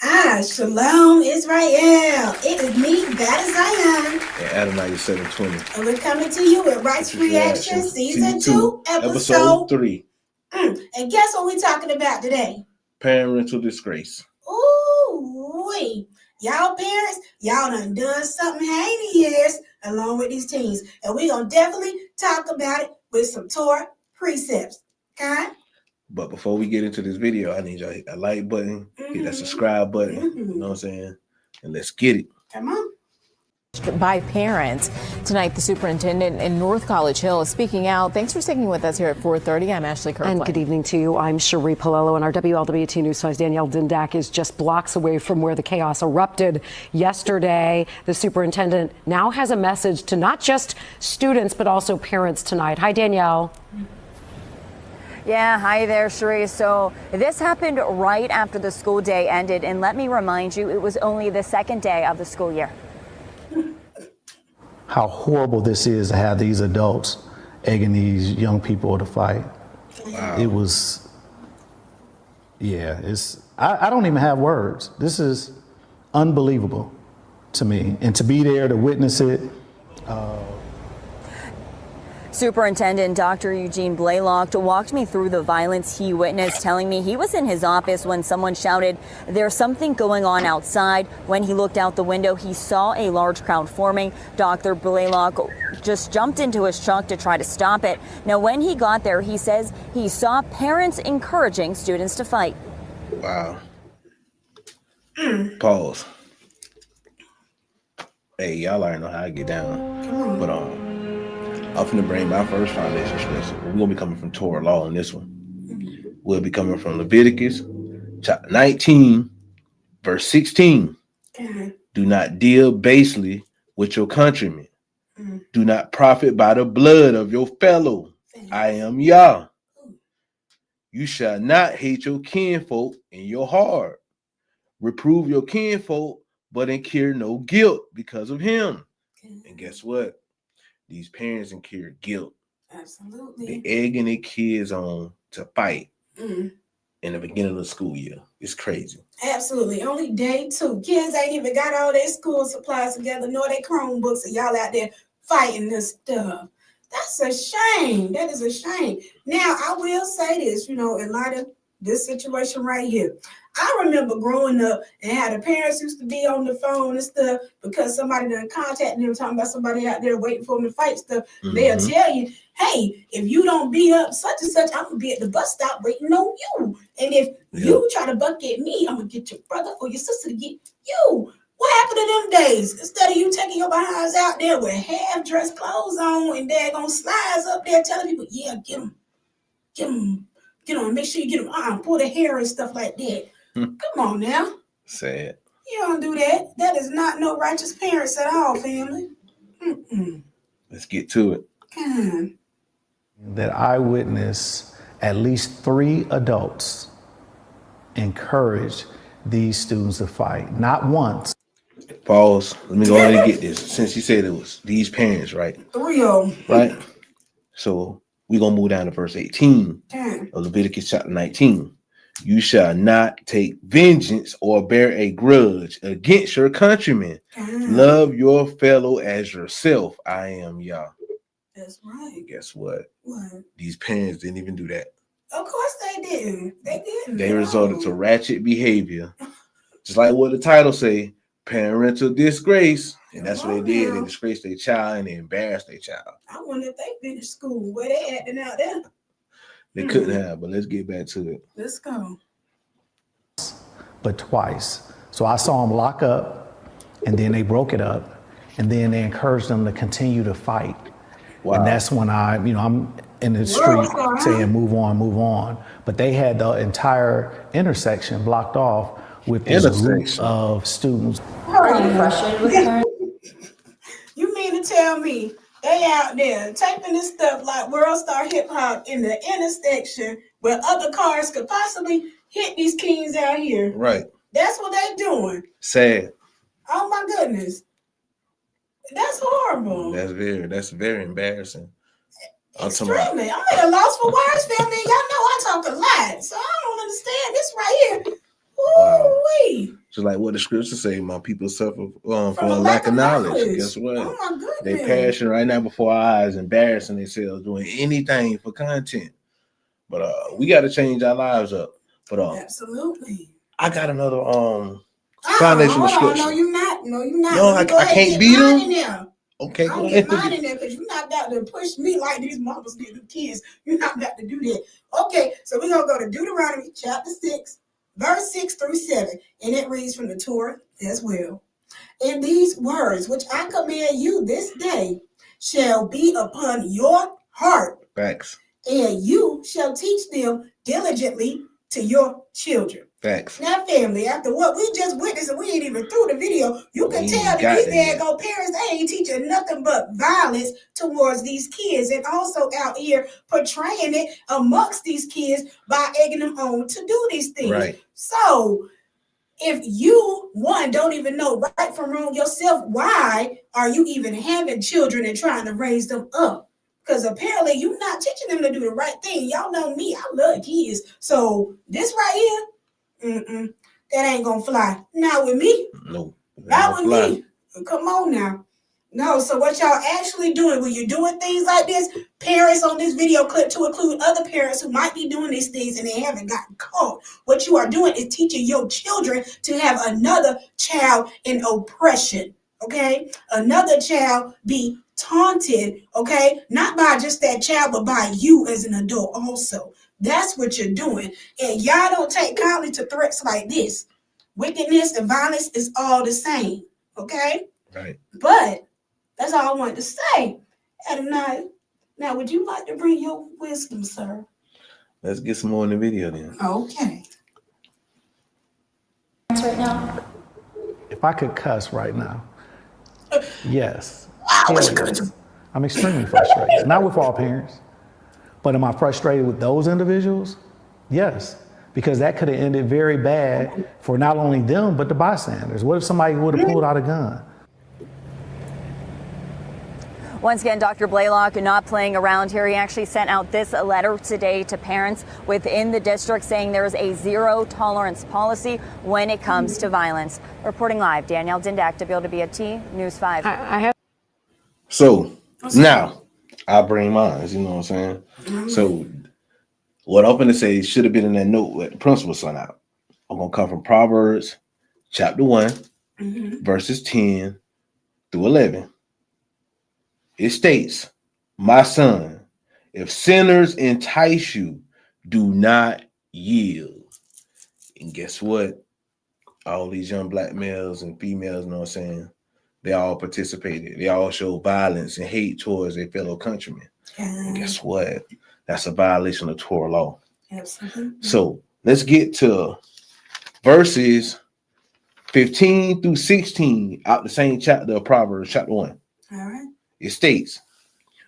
Shalom Israel. It is me, that is Zion. And Adonai 720. And we're coming to you with Righteous Reaction, Season 2, Episode 3. And guess what we're talking about today? Parental disgrace. Ooh-wee. Y'all parents, y'all done something heinous along with these teens. And we're going to definitely talk about it with some Torah precepts. Okay? But before we get into this video, I need y'all to hit that like button, hit that subscribe button, you know what I'm saying? And let's get it. Come on. By parents. Tonight, the superintendent in North College Hill is speaking out. Thanks for sticking with us here at 4:30. I'm Ashley Kirkland. And good evening to you. I'm Cherie Palello, and our WLWT News Time's Danielle Dindak is just blocks away from where the chaos erupted yesterday. The superintendent now has a message to not just students, but also parents tonight. Hi, Danielle. Yeah, hi there, Cherie. So this happened right after the school day ended, and let me remind you, it was only the second day of the school year. How horrible this is to have these adults egging these young people to fight. Wow. It was, I don't even have words. This is unbelievable to me. And to be there to witness it. Superintendent Dr. Eugene Blaylock walked me through the violence he witnessed, telling me he was in his office when someone shouted, "There's something going on outside." When he looked out the window, he saw a large crowd forming. Dr. Blaylock just jumped into his truck to try to stop it. Now, when he got there, he says he saw parents encouraging students to fight. Wow. Pause. Hey, y'all already know how I get down. But I'm finna bring my first foundation scripture. We're gonna be coming from Torah law on this one. We'll be coming from Leviticus chapter 19, verse 16. Do not deal basely with your countrymen. Do not profit by the blood of your fellow. I am Yah. You shall not hate your kinfolk in your heart. Reprove your kinfolk, but incur no guilt because of him. And guess what? These parents incur guilt. Absolutely. They're egging their kids on to fight in the beginning of the school year. It's crazy. Absolutely. Only day 2. Kids ain't even got all their school supplies together, nor their Chromebooks, and y'all out there fighting this stuff. That's a shame. That is a shame. Now, I will say this, in light of this situation right here. I remember growing up and how the parents used to be on the phone and stuff because somebody done contacted them talking about somebody out there waiting for them to fight stuff. They'll tell you, hey, if you don't beat up such and such, I'm going to be at the bus stop waiting on you. And if you try to buck at me, I'm going to get your brother or your sister to get you. What happened to them days? Instead of you taking your behinds out there with half-dressed clothes on and daggone slides up there telling people, yeah, get them, make sure you get them, pull the hair and stuff like that. Come on now. Sad. You don't do that. That is not no righteous parents at all, family. Let's get to it. That I witnessed at least 3 adults encourage these students to fight. Not once. Pause. Let me go ahead and get this. Since you said it was these parents, right? 3 of them. Right? So we're going to move down to verse 18 of Leviticus chapter 19. You shall not take vengeance or bear a grudge against your countrymen. Love your fellow as yourself. I am Yah. That's right. Guess what? What? These parents didn't even do that. Of course they didn't. They didn't. They resorted to ratchet behavior. Just like what the title say, parental disgrace. And that's what they did. They disgraced their child and they embarrassed their child. I wonder if they finished school. Where they acting out there? They couldn't have, but let's get back to it. Let's go. But twice. So I saw them lock up, and then they broke it up, and then they encouraged them to continue to fight. Wow. And that's when I'm in the street saying, move on. But they had the entire intersection blocked off with this group of students. Are you frustrated with parents? You mean to tell me they out there taping this stuff like World Star Hip Hop in the intersection where other cars could possibly hit these kings out here? Right. That's what they doing. Sad. Oh my goodness. That's horrible. That's very embarrassing. Extremely. I'm at a loss for words, family. Y'all know I talk a lot, so I don't understand this right here. Ooh-wee. Just like what the scriptures say, my people suffer for a lack of knowledge. Guess what? Oh my goodness. They passion right now before our eyes, embarrassing themselves, doing anything for content. But we got to change our lives up. But absolutely. I got another foundational scripture. No, you're not. No, you're not. No, I can't beat them. Okay, I'll get mine in there because you're not about to push me like these mamas did the kids. You're not about to do that. Okay, so we're going to go to Deuteronomy chapter 6, verse 6 through 7. And it reads from the Torah as well. And these words which I command you this day shall be upon your heart. Facts. And you shall teach them diligently to your children. Facts. Now, family, after what we just witnessed, and we ain't even through the video, you can tell that these daggone parents, they ain't teaching nothing but violence towards these kids, and also out here portraying it amongst these kids by egging them on to do these things. Right. So, if you, one, don't even know right from wrong yourself, why are you even having children and trying to raise them up? Because apparently you're not teaching them to do the right thing. Y'all know me, I love kids. So, this right here, that ain't gonna fly. Not with me. No. Not with me. Come on now. No, so what y'all actually doing when you're doing things like this, parents on this video clip to include other parents who might be doing these things and they haven't gotten caught. What you are doing is teaching your children to have another child in oppression. Okay? Another child be taunted, okay? Not by just that child, but by you as an adult also. That's what you're doing. And y'all don't take kindly to threats like this. Wickedness and violence is all the same. Okay? Right. But that's all I wanted to say. Adonai, now would you like to bring your wisdom, sir? Let's get some more in the video then. Okay. Right now. If I could cuss right now, yes. Yes. I'm extremely frustrated. Not with all parents, but am I frustrated with those individuals? Yes, because that could have ended very bad for not only them, but the bystanders. What if somebody would have pulled out a gun? Once again, Dr. Blaylock not playing around here. He actually sent out this letter today to parents within the district saying there is a zero tolerance policy when it comes to violence. Reporting live, Danielle Dindak, WLWT News 5. So now I bring mine, you know what I'm saying? So what I'm going to say should have been in that note that the principal sent out. I'm going to come from Proverbs chapter 1, verses 10 through 11. It states, my son, if sinners entice you, do not yield. And guess what? All these young black males and females, you know what I'm saying? They all participated. They all show violence and hate towards their fellow countrymen. And guess what? That's a violation of Torah law. Absolutely. So let's get to verses 15 through 16 out the same chapter of Proverbs, chapter 1. All right. It states,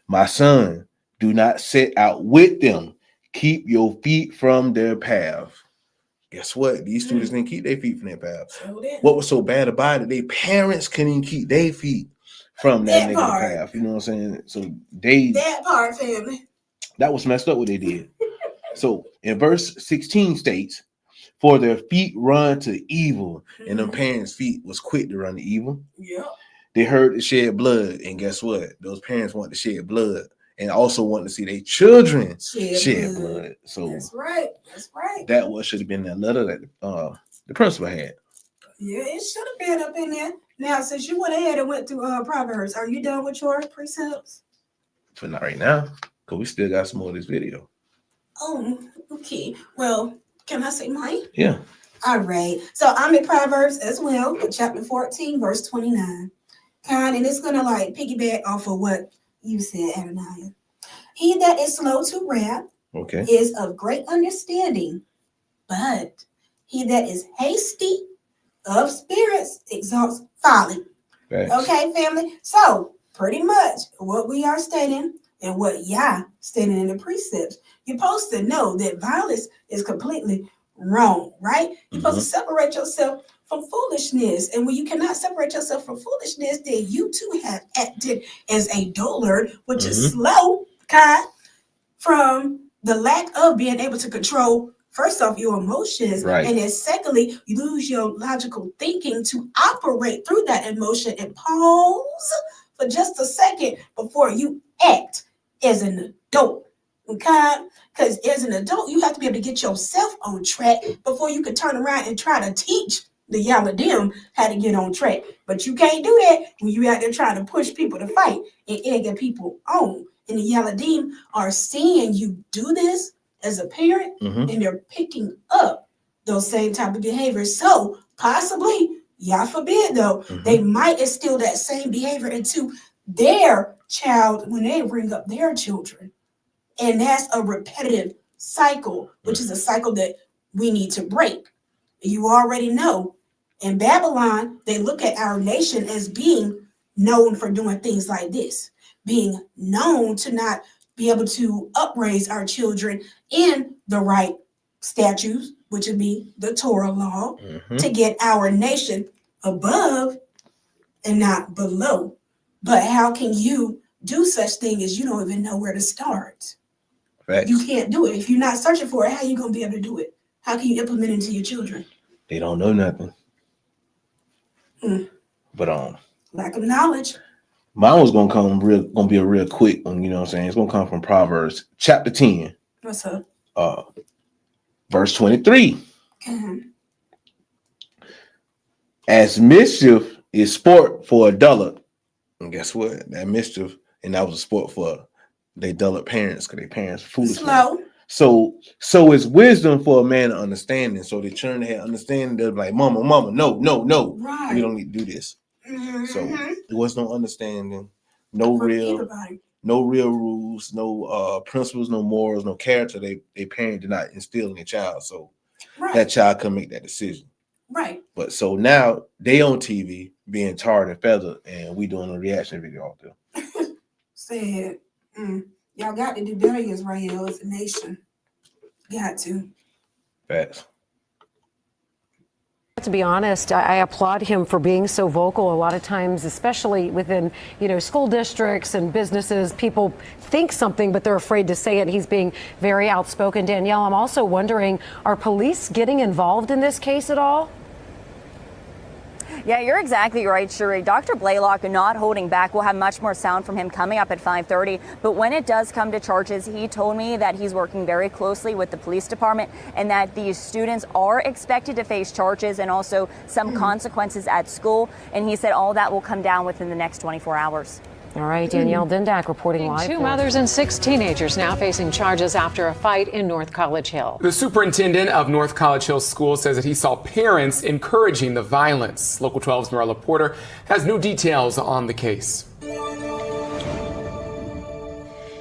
my son, do not set out with them. Keep your feet from their path. Guess what? These students didn't keep their feet from their path. So what was so bad about it? Their parents couldn't keep their feet from that negative path. You know what I'm saying? So that part, family. That was messed up what they did. So in verse 16 states, for their feet run to evil, and them parents' feet was quick to run to evil. Yep. They heard to shed blood, and guess what? Those parents want to shed blood, and also want to see their children shed blood. So that's right. That's right. That what should have been that letter that the principal had. Yeah, it should have been up in there. Now, since you went ahead and went through Proverbs, are you done with your precepts? For not right now, because we still got some more of this video. Oh, okay. Well, can I say mine? Yeah. All right. So I'm in Proverbs as well, chapter 14, verse 29. And it's going to like piggyback off of what you said, Adonai. He that is slow to wrath is of great understanding, but he that is hasty of spirits exalts folly. Thanks. Okay, family? So pretty much what we are stating and what Yah stating in the precepts, you're supposed to know that violence is completely wrong, right? You're supposed to separate yourself from foolishness. And when you cannot separate yourself from foolishness, then you too have acted as a dullard, which is slow, from the lack of being able to control first off, your emotions. Right. And then secondly, you lose your logical thinking to operate through that emotion and pause for just a second before you act as an adult. Okay? Because as an adult, you have to be able to get yourself on track before you can turn around and try to teach the y'all of them how to get on track. But you can't do that when you're out there trying to push people to fight and egging people on. And the y'all of them are seeing you do this as a parent, and they're picking up those same type of behaviors. So possibly, y'all forbid though, they might instill that same behavior into their child when they bring up their children. And that's a repetitive cycle, which is a cycle that we need to break. You already know, in Babylon, they look at our nation as being known for doing things like this, being known to not be able to upraise our children in the right statutes, which would be the Torah law, to get our nation above and not below. But how can you do such thing as you don't even know where to start? Facts. You can't do it. If you're not searching for it, how are you going to be able to do it? How can you implement it into your children? They don't know nothing. But lack of knowledge. Mine was gonna be a real quick one, you know what I'm saying? It's gonna come from Proverbs chapter 10. What's up? Verse 23. As mischief is sport for a dullard. And guess what? That mischief, and that was a sport for they dullard parents, because their parents are foolish. Slow. So it's wisdom for a man to understanding. So the children that had understanding, they're like, mama, no. Right. We don't need to do this. So there was no understanding, no real rules, no principles, no morals, no character. They parent did not instill in their child. So that child can make that decision. Right. But so now they on TV being tarred and feathered, and we doing a reaction video out there. Said, y'all got to do better, Israel, as a nation. Got to. Facts. To be honest, I applaud him for being so vocal. A lot of times, especially within, school districts and businesses, people think something, but they're afraid to say it. He's being very outspoken. Danielle, I'm also wondering, are police getting involved in this case at all? Yeah, you're exactly right, Sheree. Dr. Blaylock not holding back. We'll have much more sound from him coming up at 5:30. But when it does come to charges, he told me that he's working very closely with the police department and that these students are expected to face charges and also some consequences at school. And he said all that will come down within the next 24 hours. All right, Danielle Dindak reporting live. 2 mothers and 6 teenagers now facing charges after a fight in North College Hill. The superintendent of North College Hill School says that he saw parents encouraging the violence. Local 12's Marilla Porter has new details on the case.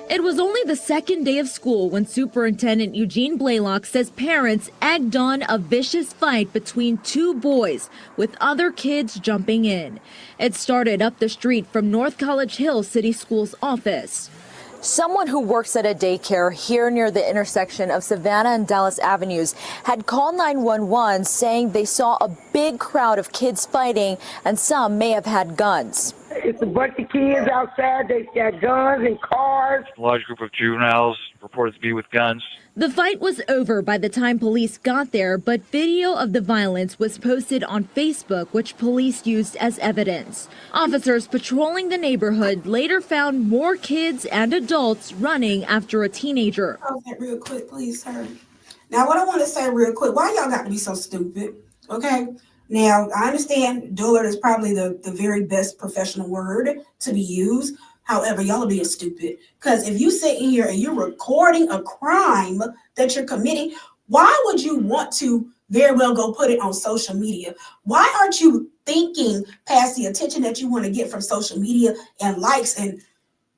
It was only the second day of school when Superintendent Eugene Blaylock says parents egged on a vicious fight between 2 boys, with other kids jumping in. It started up the street from North College Hill City School's office. Someone who works at a daycare here near the intersection of Savannah and Dallas Avenues had called 911 saying they saw a big crowd of kids fighting and some may have had guns. It's a bunch of kids outside. They got guns and cars. A large group of juveniles reported to be with guns. The fight was over by the time police got there, but video of the violence was posted on Facebook, which police used as evidence. Officers patrolling the neighborhood later found more kids and adults running after a teenager. Okay, real quick, please, sir. Now, what I want to say real quick, why y'all got to be so stupid? Okay? Now, I understand dullard is probably the very best professional word to be used. However, y'all are being stupid. Because if you sit in here and you're recording a crime that you're committing, why would you want to very well go put it on social media? Why aren't you thinking past the attention that you want to get from social media and likes and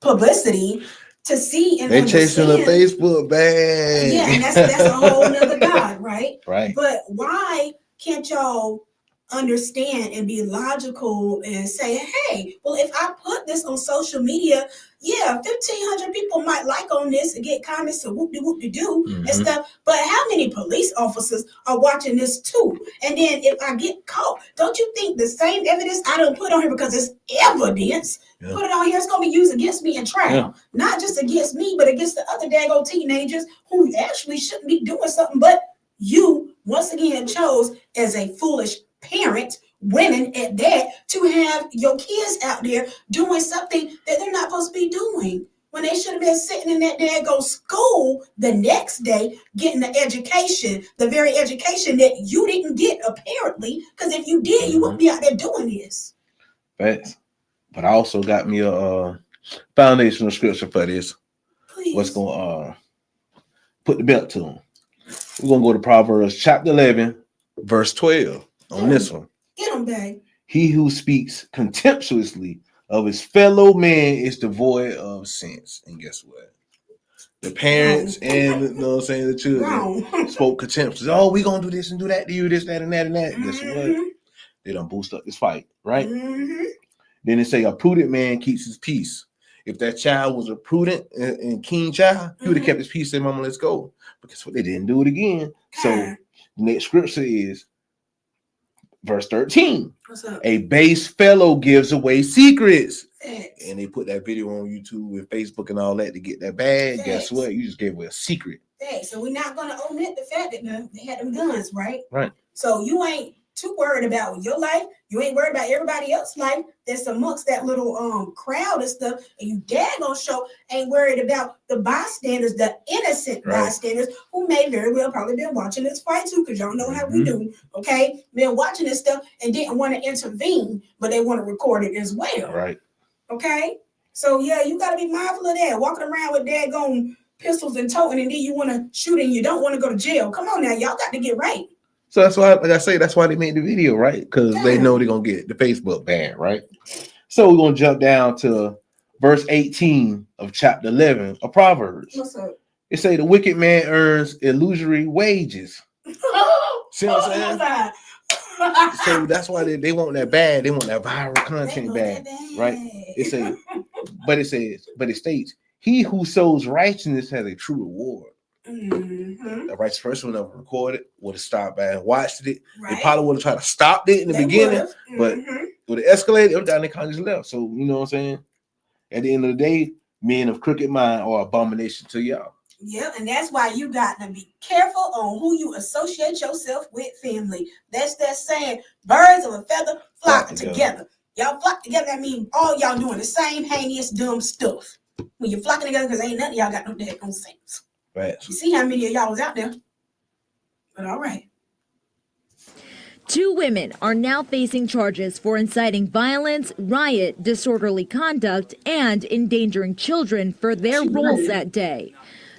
publicity to see and they understand? chasing the Facebook bag. Yeah, and that's a whole nother god, right? Right. But why can't y'all understand and be logical and say, hey, well, if I put this on social media, yeah, 1,500 people might like on this and get comments and whoop-de-whoop-de-doo and stuff. But how many police officers are watching this too? And then if I get caught, don't you think the same evidence I don't put on here because it's evidence, put it on here, it's going to be used against me in trial. Not just against me, but against the other daggone teenagers who actually shouldn't be doing something but you once again chose as a foolish parent, women at that, to have your kids out there doing something that they're not supposed to be doing, when they should have been sitting in that daggone school the next day getting the education, the very education that you didn't get, apparently, because if you did, you wouldn't be out there doing this. Facts. But I also got me a foundational scripture for this. Please. What's going to put the belt to them. We're going to go to Proverbs chapter 11, verse 12 on this one. Get them, babe. He who speaks contemptuously of his fellow man is devoid of sense. And guess what? The parents and, you know what I'm saying, the children spoke contemptuously. Oh, we going to do this and do that to you, this, that, and that, and that. Guess what? They done boost up this fight, right? Then they say a prudent man keeps his peace. If that child was a prudent and keen child, he would have kept his peace and said, Mama, let's go. But guess what? They didn't do it again. So the next scripture is verse 13. What's up? A base fellow gives away secrets. And they put that video on YouTube and Facebook and all that to get that bag. Guess what? You just gave away a secret. So we're not going to omit the fact that they had them guns, right? Right. So you ain't too worried about your life. You ain't worried about everybody else's life that's amongst that little crowd and stuff. And you daggone show ain't worried about the bystanders, the innocent bystanders who may very well probably been watching this fight too, because y'all know how we do. Okay, been watching this stuff and didn't want to intervene, but they want to record it as well. Right. Okay. So yeah, you got to be mindful of that. Walking around with daggone pistols and toting, and then you want to shoot and you don't want to go to jail. Come on now, y'all got to get right. So that's why, like I say, that's why they made the video, right? Because they know they're going to get the Facebook ban, right? So we're going to jump down to verse 18 of chapter 11 of Proverbs. What's up? It say the wicked man earns illusory wages. See what I'm saying? So that's why they want that bad. They want that viral content bad, right? It states, he who sows righteousness has a true reward. A righteous person would have recorded, would have stopped by and watched it. They probably would have tried to stop it in the beginning, but it would have escalated. Everything they kind of just left. So you know what I'm saying? At the end of the day, men of crooked mind are abomination to y'all. Yeah, and that's why you got to be careful on who you associate yourself with, family. That's that saying, birds of a feather flock together. Y'all flock together, that means all y'all doing the same heinous, dumb stuff. When you're flocking together, because ain't none of y'all got no daggone sense. Right. You see how many of y'all was out there. But all right. 2 women are now facing charges for inciting violence, riot, disorderly conduct, and endangering children for their roles that day.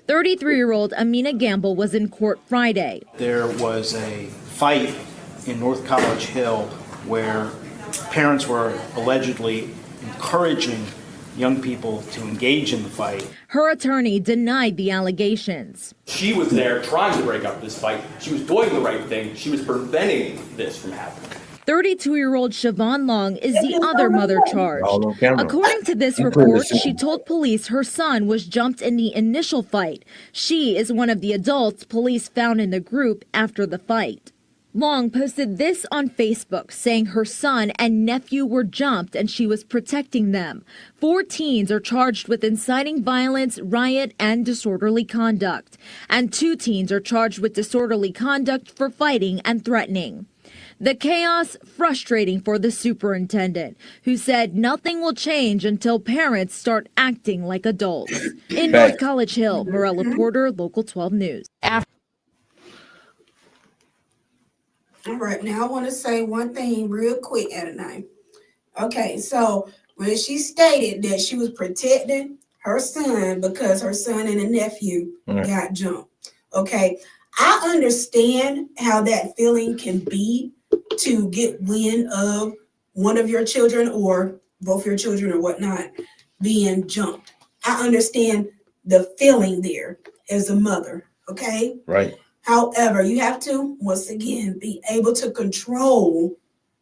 33-year-old Amina Gamble was in court Friday. There was a fight in North College Hill where parents were allegedly encouraging young people to engage in the fight. Her attorney denied the allegations. She was there trying to break up this fight. She was doing the right thing. She was preventing this from happening. 32-year-old Siobhan Long is the other mother charged. According to this report, she told police her son was jumped in the initial fight. She is one of the adults police found in the group after the fight. Long posted this on Facebook, saying her son and nephew were jumped and she was protecting them. 4 teens are charged with inciting violence, riot, and disorderly conduct. And 2 teens are charged with disorderly conduct for fighting and threatening. The chaos frustrating for the superintendent, who said nothing will change until parents start acting like adults. In North College Hill, Morella Porter, Local 12 News. All right, now I want to say one thing real quick, Adonai. Okay, so when she stated that she was protecting her son because her son and a nephew got jumped. Okay, I understand how that feeling can be to get wind of one of your children or both your children or whatnot being jumped. I understand the feeling there as a mother, okay? Right. However, you have to, once again, be able to control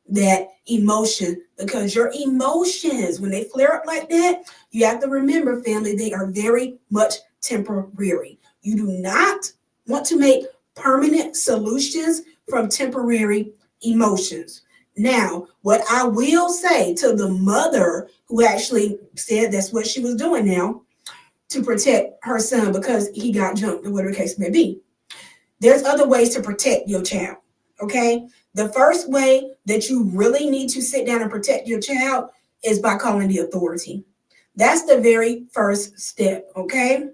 that emotion, because your emotions, when they flare up like that, you have to remember, family, they are very much temporary. You do not want to make permanent solutions from temporary emotions. Now, what I will say to the mother who actually said that's what she was doing now to protect her son because he got jumped or whatever the case may be. there's other ways to protect your child. Okay. The first way that you really need to sit down and protect your child is by calling the authority. That's the very first step. Okay.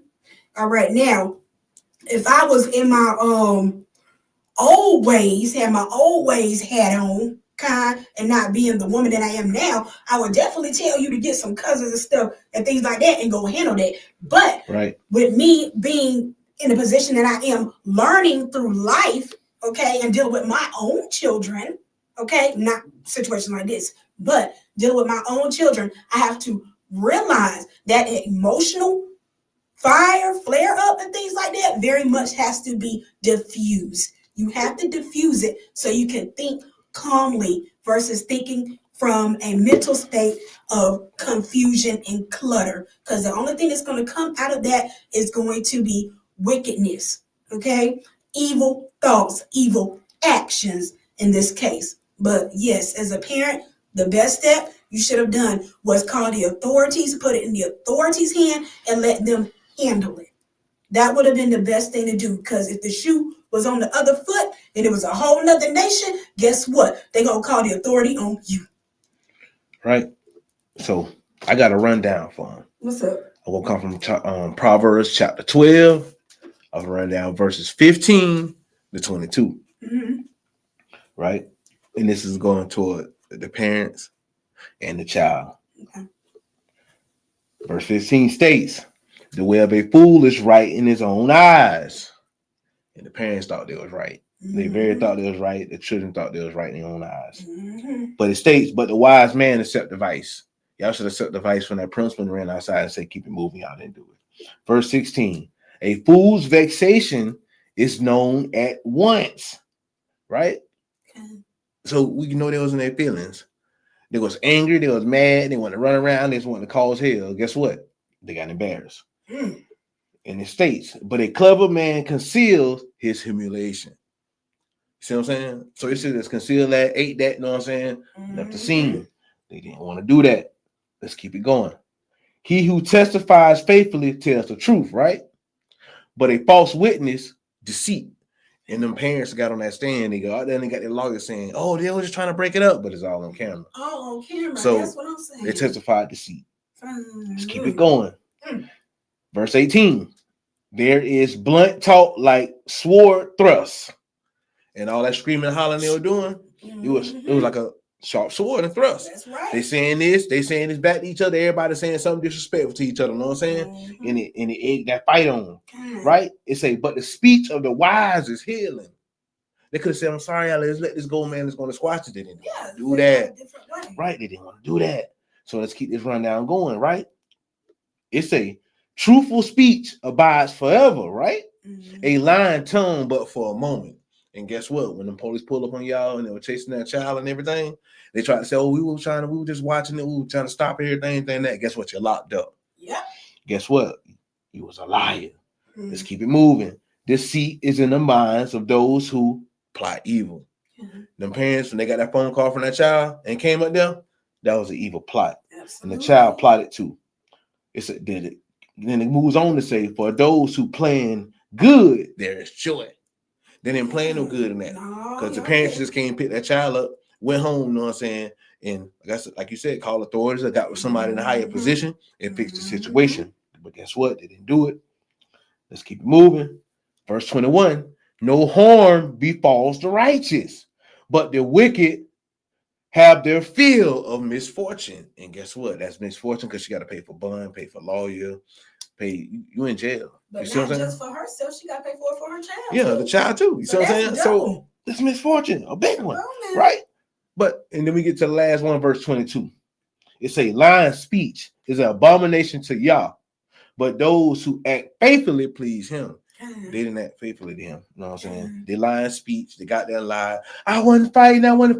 All right. Now, if I was in my old ways, had my old ways hat on, and not being the woman that I am now, I would definitely tell you to get some cousins and stuff and things like that and go handle that. But with me being in the position that I am, learning through life, okay, and dealing with my own children, okay, not situations like this, but dealing with my own children, I have to realize that emotional fire, flare up and things like that very much has to be diffused. You have to diffuse it so you can think calmly versus thinking from a mental state of confusion and clutter. Because the only thing that's going to come out of that is going to be wickedness, okay? Evil thoughts, evil actions in this case. But yes, as a parent, the best step you should have done was call the authorities, put it in the authorities' hand, and let them handle it. That would have been the best thing to do, because if the shoe was on the other foot and it was a whole nother nation, guess what? They're going to call the authority on you. Right. So I got a rundown for them. What's up? I will come from Proverbs chapter 12. I'll run down verses 15 to 22. Mm-hmm. Right. And this is going toward the parents and the child. Okay. Verse 15 states, the way of a fool is right in his own eyes. And the parents thought they was right. Mm-hmm. They very thought they was right. The children thought they was right in their own eyes. Mm-hmm. But it states, but the wise man accept advice. Y'all should accept advice from that principal and ran outside and say, keep it moving. Y'all didn't do it. Verse 16, a fool's vexation is known at once. Right? Okay. So we know they was in their feelings. They was angry. They was mad. They wanted to run around. They just wanted to cause hell. Guess what? They got embarrassed. Mm. And it states, but a clever man conceals his humiliation. See what I'm saying? So it says conceal that, ate that, you know what I'm saying? Mm-hmm. Left the scene. They didn't want to do that. Let's keep it going. He who testifies faithfully tells the truth, right? But a false witness, deceit. And them parents got on that stand. They go out there and they got their lawyer saying, oh, they were just trying to break it up, but it's all on camera. All on camera. So that's what I'm saying. They testified deceit. Mm-hmm. Let's keep it going. Verse 18. There is blunt talk like sword thrusts. And all that screaming and hollering they were doing, it was like a sharp sword and thrust. That's right. They saying this back to each other. Everybody saying something disrespectful to each other. You know what I'm saying? And it egg that fight on, right? It say, but the speech of the wise is healing. They could have said, I'm sorry, let's let this go, man. It's going to squash it. They didn't do that. Right? They didn't want to do that. So let's keep this rundown going, right? It say, truthful speech abides forever, right? A lying tongue, but for a moment. And guess what? When the police pull up on y'all and they were chasing that child and everything, they tried to say, oh, we were just watching it. We were trying to stop everything, that. Guess what? You're locked up. Yeah. Guess what? You was a liar. Let's keep it moving. Deceit is in the minds of those who plot evil. Them parents, when they got that phone call from that child and came up there, that was an evil plot. Absolutely. And the child plotted too. Then it moves on to say, for those who plan good, there is joy. They didn't plan no good in that. Because the parents just came pick that child up, went home, you know what I'm saying? And like you said, call authorities. I got with somebody in a higher position and fix the situation. But guess what? They didn't do it. Let's keep it moving. Verse 21, no harm befalls the righteous, but the wicked have their fill of misfortune. And guess what? That's misfortune because she got to pay for bond, pay for lawyer, pay you in jail. But you not just for herself, she got to pay for it for her child. Yeah, the child too. You see what I'm saying? So it's misfortune, a big one, right? But and then we get to the last one, verse 22. It say, lying speech is an abomination to Yah, but those who act faithfully please him. They didn't act faithfully to him. You know what I'm saying? They lying speech, they got that lie. I wasn't fighting, I was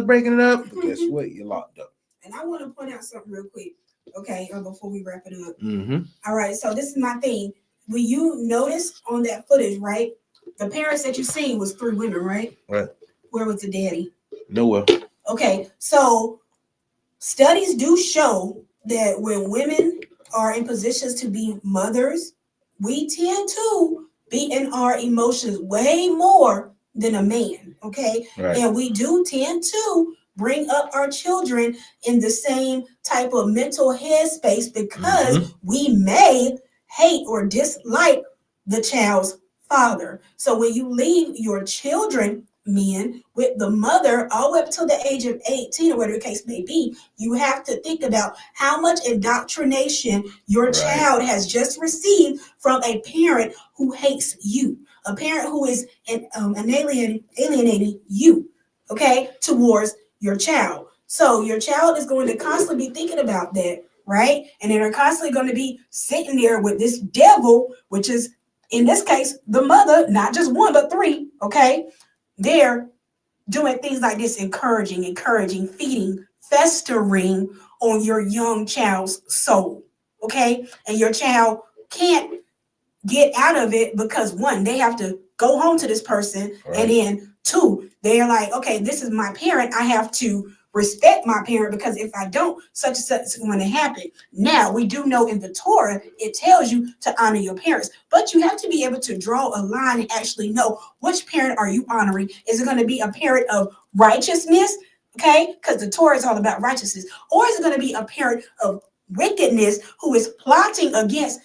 breaking it up. But guess what? You're locked up. And I want to point out something real quick, okay, before we wrap it up. Mm-hmm. All right, so this is my thing. When you notice on that footage, right? The parents that you seen was 3 women, right? Right. Where was the daddy? Nowhere. Okay, so studies do show that when women are in positions to be mothers, we tend to be in our emotions way more than a man, okay? Right. And we do tend to bring up our children in the same type of mental headspace because we may hate or dislike the child's father. So when you leave your children, men, with the mother all the way up till the age of 18 or whatever the case may be, you have to think about how much indoctrination your child has just received from a parent who hates you, a parent who is alienating you, okay, towards your child. So your child is going to constantly be thinking about that, right? And they're constantly going to be sitting there with this devil, which is, in this case, the mother, not just one, but three, okay? They're doing things like this, encouraging, feeding, festering on your young child's soul, okay? And your child can't get out of it because, one, they have to go home to this person, and then two, they're like, okay, this is my parent. I have to respect my parent because if I don't, such and such is going to happen. Now, we do know in the Torah, it tells you to honor your parents, but you have to be able to draw a line and actually know which parent are you honoring. Is it going to be a parent of righteousness, okay? Because the Torah is all about righteousness. Or is it going to be a parent of wickedness who is plotting against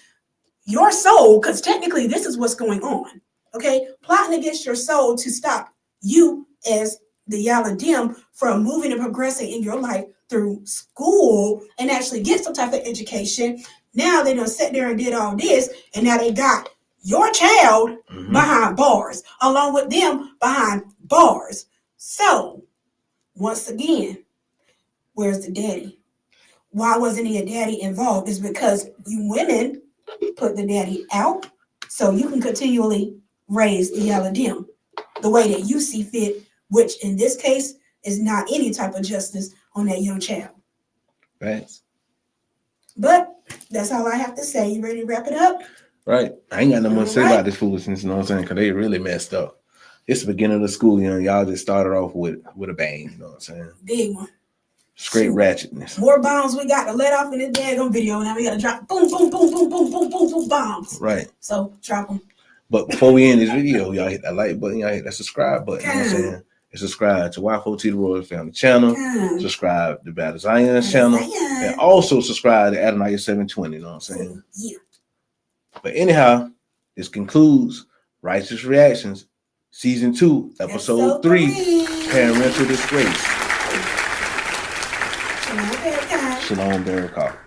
your soul? Because technically, this is what's going on, okay? Plotting against your soul to stop you as the Yaladim from moving and progressing in your life through school and actually get some type of education. Now they done sat there and did all this, and now they got your child behind bars, along with them behind bars. So, once again, where's the daddy? Why wasn't he a daddy involved? Is because you women put the daddy out so you can continually raise the Yaladim the way that you see fit, which in this case is not any type of justice on that young child. Right. But that's all I have to say. You ready to wrap it up? Right. I ain't got no more to say about this foolishness, you know what I'm saying? Because they really messed up. It's the beginning of the school, you know, y'all just started off with a bang, you know what I'm saying? Big one. Straight ratchetness. More bombs we got to let off in this daggone video. Now we got to drop boom, boom, boom, boom, boom, boom, boom, boom, bombs. Right. So drop them. But before we end this video, y'all hit that like button, y'all hit that subscribe button, you know what I'm saying? And subscribe to YHWH the Royal Family channel, subscribe to Battle Zion's channel, and also subscribe to Adonai 720, you know what I'm saying? Yeah. But anyhow, this concludes Righteous Reactions, Season 2, Episode 3, Parental Disgrace. Shalom, Barakah.